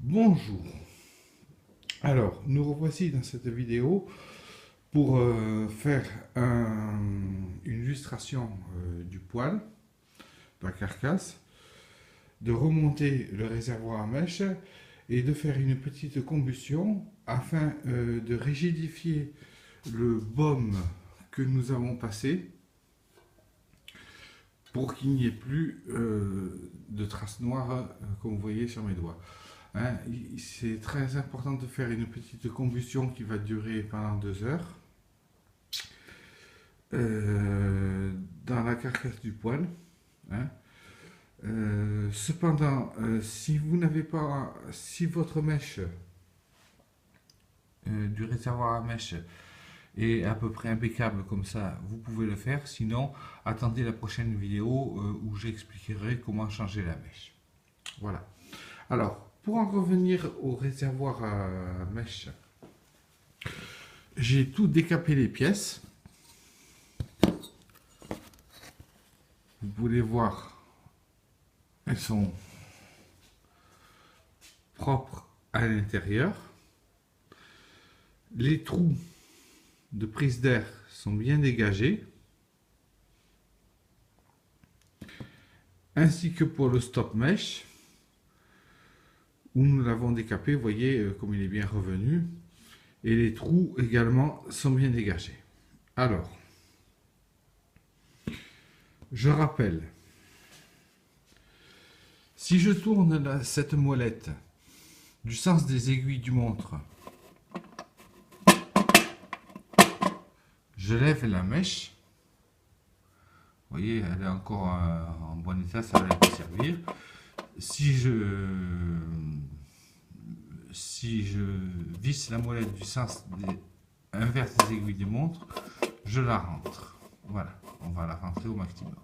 Bonjour. Alors, nous revoici dans cette vidéo pour faire une illustration du poêle, de la carcasse, de remonter le réservoir à mèche et de faire une petite combustion afin de rigidifier le baume que nous avons passé pour qu'il n'y ait plus de traces noires comme vous voyez sur mes doigts. Hein, c'est très important de faire une petite combustion qui va durer pendant 2 heures dans la carcasse du poêle. Hein. Cependant, si vous n'avez pas, si votre mèche du réservoir à mèche est à peu près impeccable comme ça, vous pouvez le faire. Sinon, attendez la prochaine vidéo où j'expliquerai comment changer la mèche. Voilà. Alors, pour en revenir au réservoir à mèche, j'ai tout décapé les pièces. Vous pouvez voir, elles sont propres à l'intérieur. Les trous de prise d'air sont bien dégagés. Ainsi que pour le stop mèche, où nous l'avons décapé, vous voyez comme il est bien revenu. Et les trous également sont bien dégagés. Alors, je rappelle, si je tourne cette molette du sens des aiguilles du montre, je lève la mèche. Vous voyez, elle est encore en bon état, ça va la servir. Si je visse la molette du sens inverse des aiguilles de montre, je la rentre. Voilà, on va la rentrer au maximum.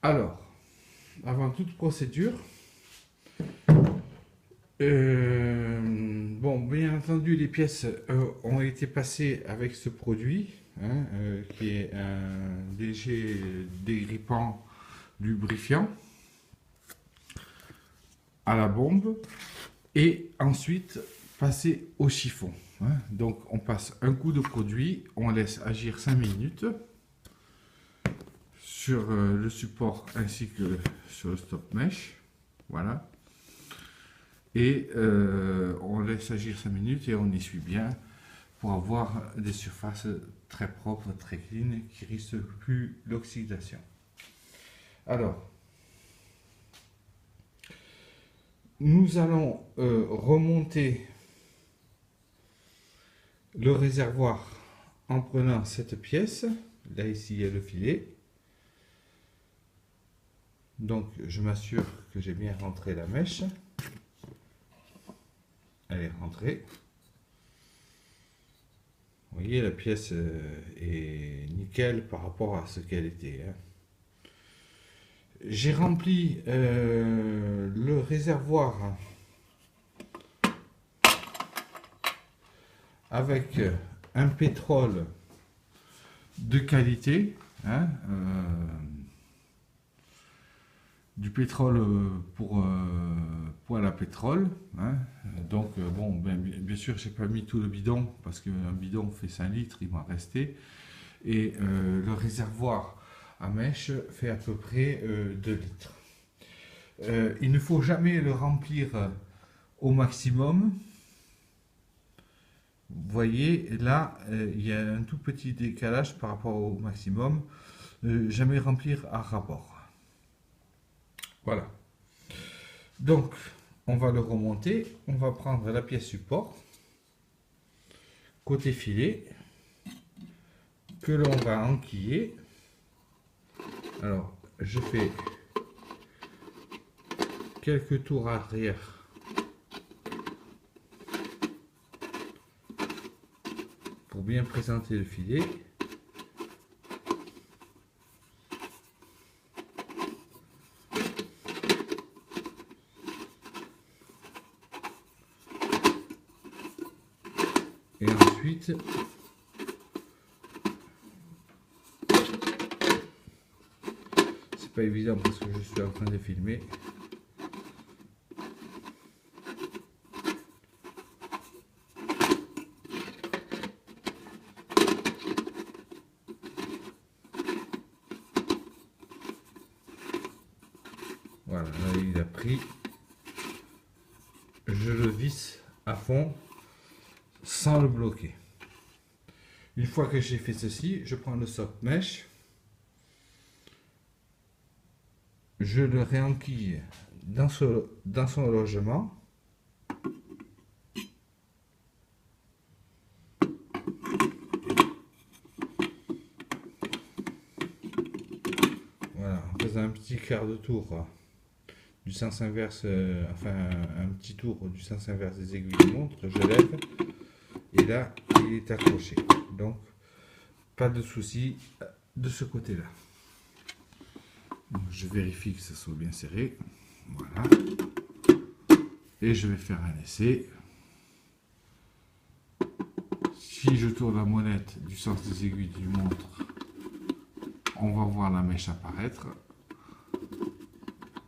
Alors, avant toute procédure, bon, bien entendu, les pièces ont été passées avec ce produit, hein, qui est un léger dégrippant lubrifiant à la bombe, et ensuite passer au chiffon. Hein. Donc on passe un coup de produit, on laisse agir 5 minutes sur le support ainsi que sur le stop mesh. Voilà. Et on laisse agir 5 minutes et on essuie bien pour avoir des surfaces très propres, très clean, qui risquent plus l'oxydation. Alors, nous allons remonter le réservoir en prenant cette pièce. Là, ici, il y a le filet. Donc, je m'assure que j'ai bien rentré la mèche. Elle est rentrée. Vous voyez, la pièce est nickel par rapport à ce qu'elle était. Hein. J'ai rempli le réservoir avec un pétrole de qualité, hein, du pétrole pour poêle à pétrole. Hein. Donc, bon, bien sûr, j'ai pas mis tout le bidon parce qu'un bidon fait 5 litres, il m'en restait. Et le réservoir à mèche fait à peu près 2 litres. Il ne faut jamais le remplir au maximum. Vous voyez, là, il y a un tout petit décalage par rapport au maximum. Jamais remplir à rabord. Voilà. Donc, on va le remonter. On va prendre la pièce support, côté filet, que l'on va enquiller. Alors, je fais quelques tours arrière pour bien présenter le filet. Et ensuite, c'est pas évident parce que je suis en train de filmer. Voilà, là, il a pris. Je le visse à fond sans le bloquer. Une fois que j'ai fait ceci, je prends le soft mesh, je le réenquille dans son logement. Voilà, en faisant un petit quart de tour du sens inverse, enfin un petit tour du sens inverse des aiguilles de montre, je lève et là il est accroché. Donc pas de souci de ce côté-là. Je vérifie que ça soit bien serré. Voilà. Et je vais faire un essai. Si je tourne la monette du sens des aiguilles du montre, on va voir la mèche apparaître.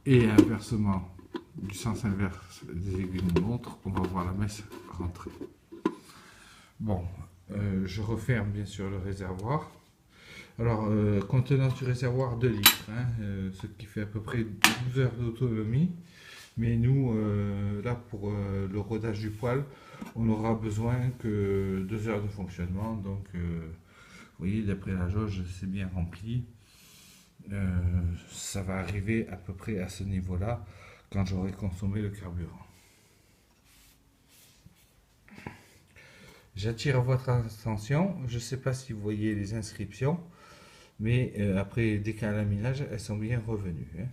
Et inversement, du sens inverse des aiguilles de montre, on va voir la mèche rentrer. Bon, je referme bien sûr le réservoir. Alors, contenance du réservoir 2 litres, hein, ce qui fait à peu près 12 heures d'autonomie. Mais nous, là, pour le rodage du poil, on n'aura besoin que 2 heures de fonctionnement. Donc, vous voyez, d'après la jauge, c'est bien rempli. Ça va arriver à peu près à ce niveau-là quand j'aurai consommé le carburant. J'attire votre attention, je ne sais pas si vous voyez les inscriptions, mais après décalaminage, elles sont bien revenues. Hein.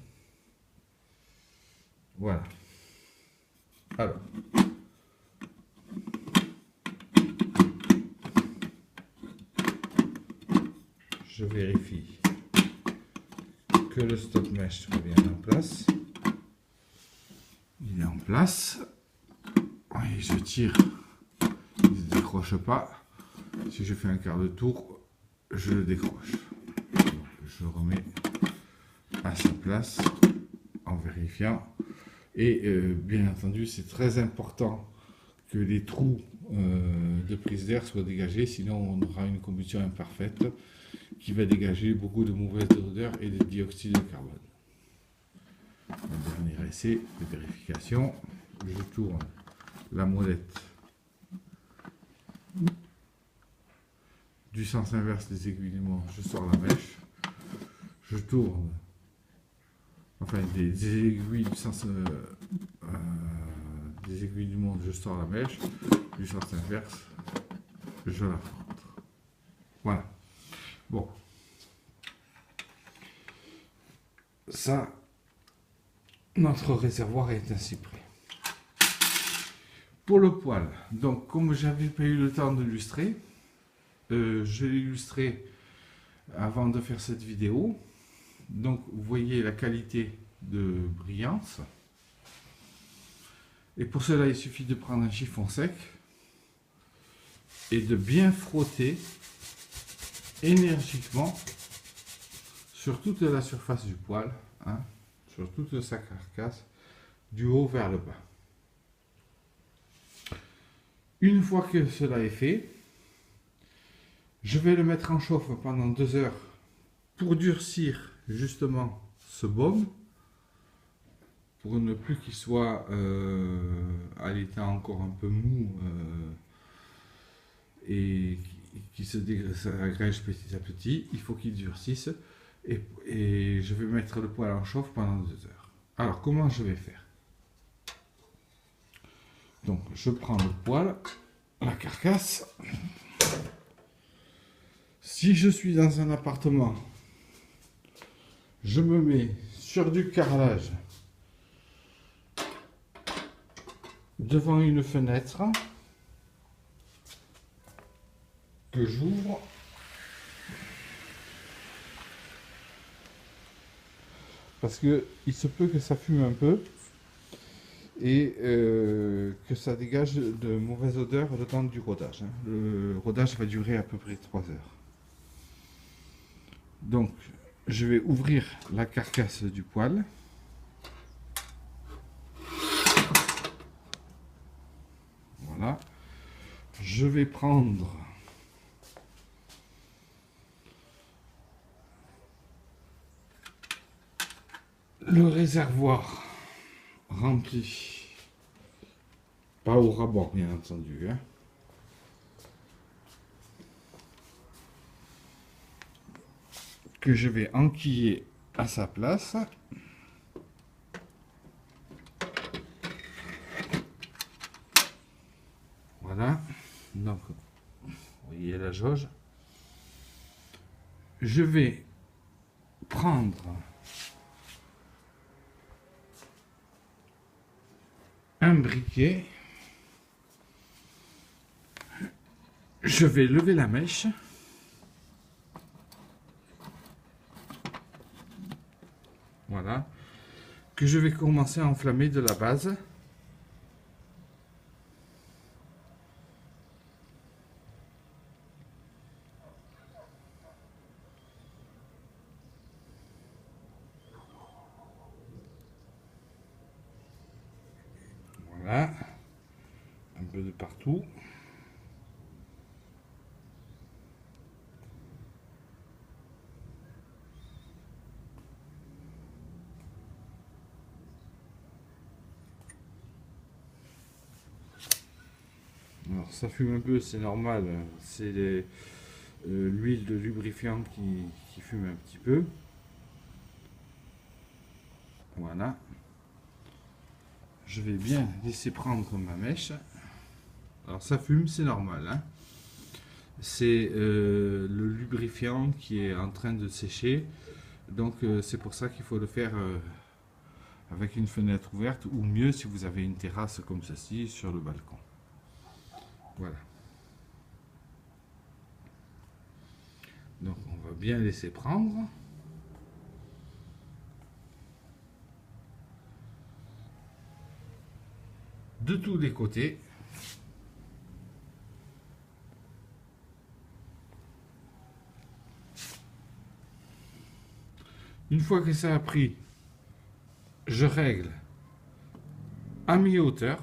Voilà. Alors. Je vérifie que le stop mesh soit bien en place. Il est en place. Et je tire. Il ne se décroche pas. Si je fais un quart de tour, je le décroche. Donc, je remets à sa place en vérifiant. Et bien entendu, c'est très important que les trous de prise d'air soient dégagés, sinon on aura une combustion imparfaite qui va dégager beaucoup de mauvaises odeurs et de dioxyde de carbone. Un dernier essai de vérification. Je tourne la molette du sens inverse des aiguilles du montre, je sors la mèche. Je tourne, enfin des aiguilles du sens des aiguilles du montre, je sors la mèche. Du sens inverse, je la rentre. Voilà. Bon. Ça, notre réservoir est ainsi prêt. Pour le poil, donc comme j'avais pas eu le temps de l'illustrer, je l'ai illustré avant de faire cette vidéo. Donc vous voyez la qualité de brillance. Et pour cela, il suffit de prendre un chiffon sec et de bien frotter énergiquement sur toute la surface du poil, hein, sur toute sa carcasse, du haut vers le bas. Une fois que cela est fait, je vais le mettre en chauffe pendant 2 heures pour durcir justement ce baume, pour ne plus qu'il soit à l'état encore un peu mou et qui se dégrège petit à petit. Il faut qu'il durcisse et je vais mettre le poil en chauffe pendant 2 heures. Alors comment je vais faire? Donc je prends le poil, la carcasse. Si je suis dans un appartement, je me mets sur du carrelage devant une fenêtre que j'ouvre parce que il se peut que ça fume un peu et que ça dégage de mauvaises odeurs le temps du rodage. Le rodage va durer à peu près 3 heures. Donc je vais ouvrir la carcasse du poil. Voilà. Je vais prendre le réservoir rempli, pas au rabord bien entendu, hein. Que je vais enquiller à sa place. Voilà, donc vous voyez la jauge. Je vais prendre un briquet, je vais lever la mèche, voilà, que je vais commencer à enflammer de la base. Voilà, un peu de partout. Alors ça fume un peu, c'est normal, c'est l'huile de lubrifiant qui fume un petit peu. Voilà. Je vais bien laisser prendre ma mèche. Alors ça fume, c'est normal, hein. C'est le lubrifiant qui est en train de sécher. Donc c'est pour ça qu'il faut le faire avec une fenêtre ouverte, ou mieux si vous avez une terrasse comme ceci sur le balcon. Voilà. Donc on va bien laisser prendre. De tous les côtés. Une fois que ça a pris, je règle à mi-hauteur.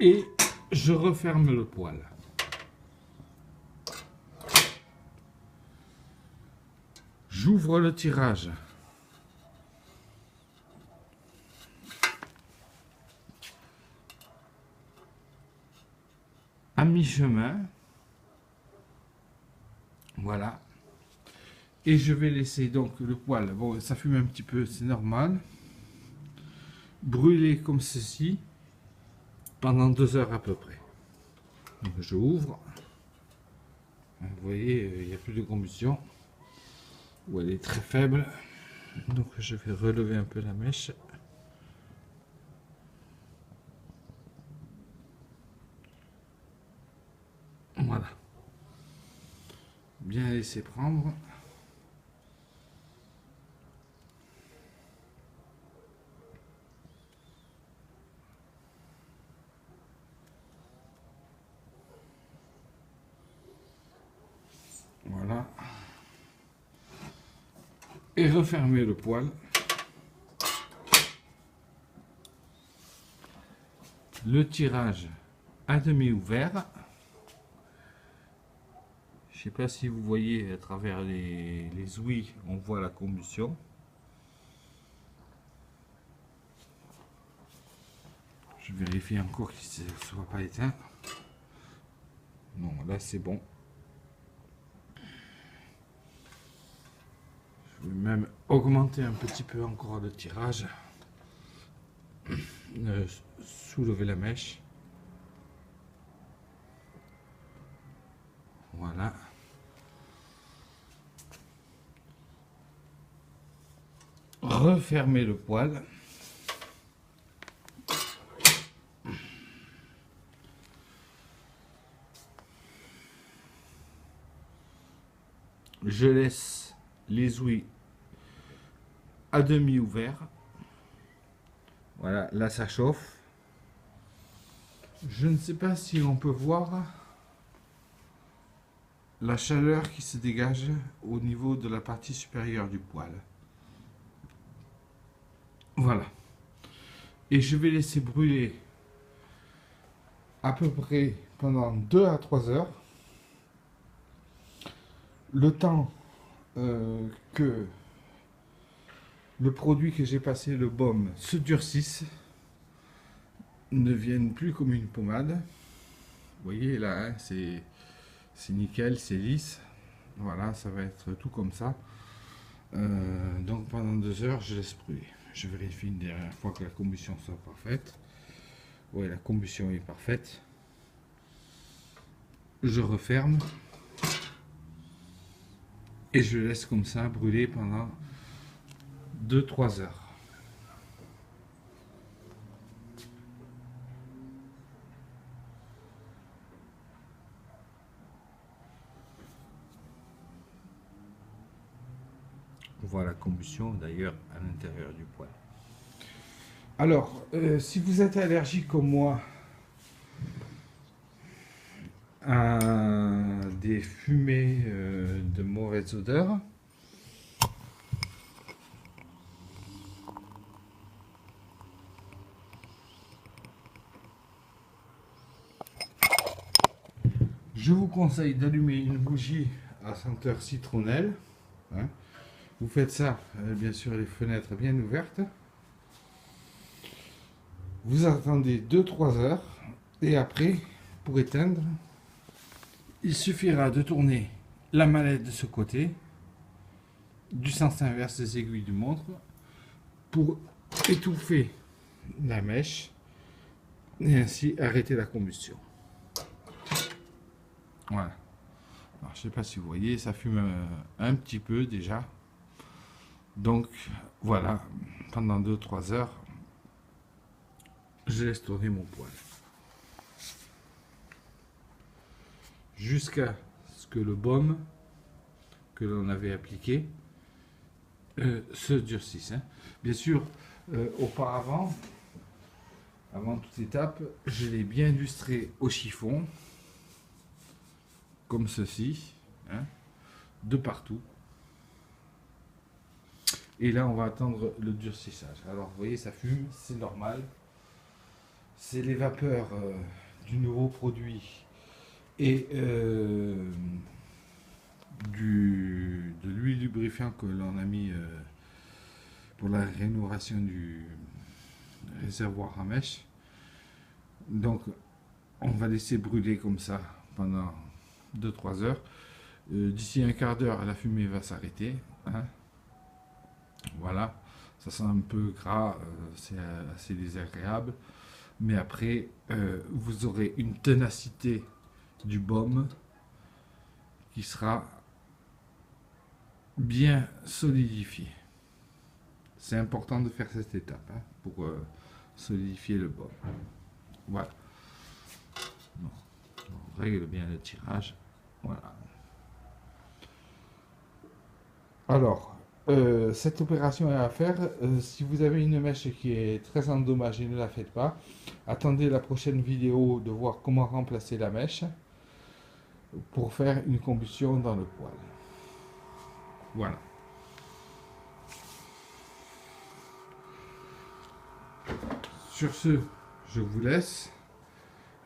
Et je referme le poêle. J'ouvre le tirage. À mi-chemin. Voilà. Et je vais laisser donc le poêle, bon ça fume un petit peu, c'est normal, brûler comme ceci pendant 2 heures à peu près. Donc je ouvre. Vous voyez, il n'y a plus de combustion, ou elle est très faible. Donc je vais relever un peu la mèche. Voilà. Bien laisser prendre. Voilà. Et refermer le poêle. Le tirage à demi ouvert. Je ne sais pas si vous voyez à travers les ouïes, on voit la combustion. Je vérifie encore qu'il ne soit pas éteint. Non, là c'est bon. Je vais même augmenter un petit peu encore le tirage. Soulever la mèche. Voilà. Refermer le poêle. Je laisse les ouïes à demi ouverts. Voilà, là ça chauffe. Je ne sais pas si on peut voir la chaleur qui se dégage au niveau de la partie supérieure du poêle. Voilà. Et je vais laisser brûler à peu près pendant 2 à 3 heures. Le temps que le produit que j'ai passé, le baume, se durcisse, ne vienne plus comme une pommade. Vous voyez là, hein, c'est nickel, c'est lisse. Voilà, ça va être tout comme ça. Donc pendant 2 heures, je laisse brûler. Je vérifie une dernière fois que la combustion soit parfaite. Oui, la combustion est parfaite. Je referme. Et je laisse comme ça brûler pendant 2-3 heures. On voit la combustion d'ailleurs à l'intérieur du poêle. Alors, si vous êtes allergique comme moi à des fumées de mauvaise odeur, je vous conseille d'allumer une bougie à senteur citronnelle. Hein. Vous faites ça, bien sûr, les fenêtres bien ouvertes. Vous attendez 2-3 heures et après, pour éteindre, il suffira de tourner la manette de ce côté, du sens inverse des aiguilles de montre, pour étouffer la mèche et ainsi arrêter la combustion. Voilà. Alors, je ne sais pas si vous voyez, ça fume un petit peu déjà. Donc voilà, pendant 2-3 heures, je laisse tourner mon poêle. Jusqu'à ce que le baume que l'on avait appliqué se durcisse. Hein. Bien sûr, auparavant, avant toute étape, je l'ai bien illustré au chiffon, comme ceci, hein, de partout. Et là, on va attendre le durcissage. Alors, vous voyez, ça fume, c'est normal. C'est les vapeurs du nouveau produit et de l'huile lubrifiant que l'on a mis pour la rénovation du réservoir à mèche. Donc, on va laisser brûler comme ça pendant 2-3 heures. D'ici un quart d'heure, la fumée va s'arrêter. Hein. Voilà, ça sent un peu gras, c'est assez désagréable. Mais après, vous aurez une ténacité du baume qui sera bien solidifiée. C'est important de faire cette étape hein, pour solidifier le baume. Voilà. Bon, on règle bien le tirage. Voilà. Alors, cette opération est à faire. Si vous avez une mèche qui est très endommagée, ne la faites pas. Attendez la prochaine vidéo de voir comment remplacer la mèche pour faire une combustion dans le poêle. Voilà. Sur ce, je vous laisse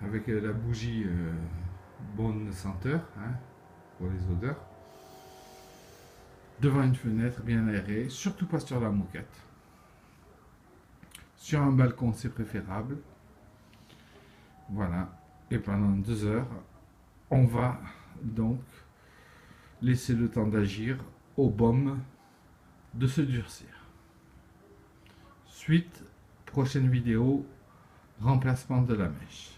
avec la bougie bonne senteur hein, pour les odeurs. Devant une fenêtre bien aérée, surtout pas sur la moquette. Sur un balcon, c'est préférable. Voilà. Et pendant 2 heures, on va donc laisser le temps d'agir au baume de se durcir. Suite, prochaine vidéo, remplacement de la mèche.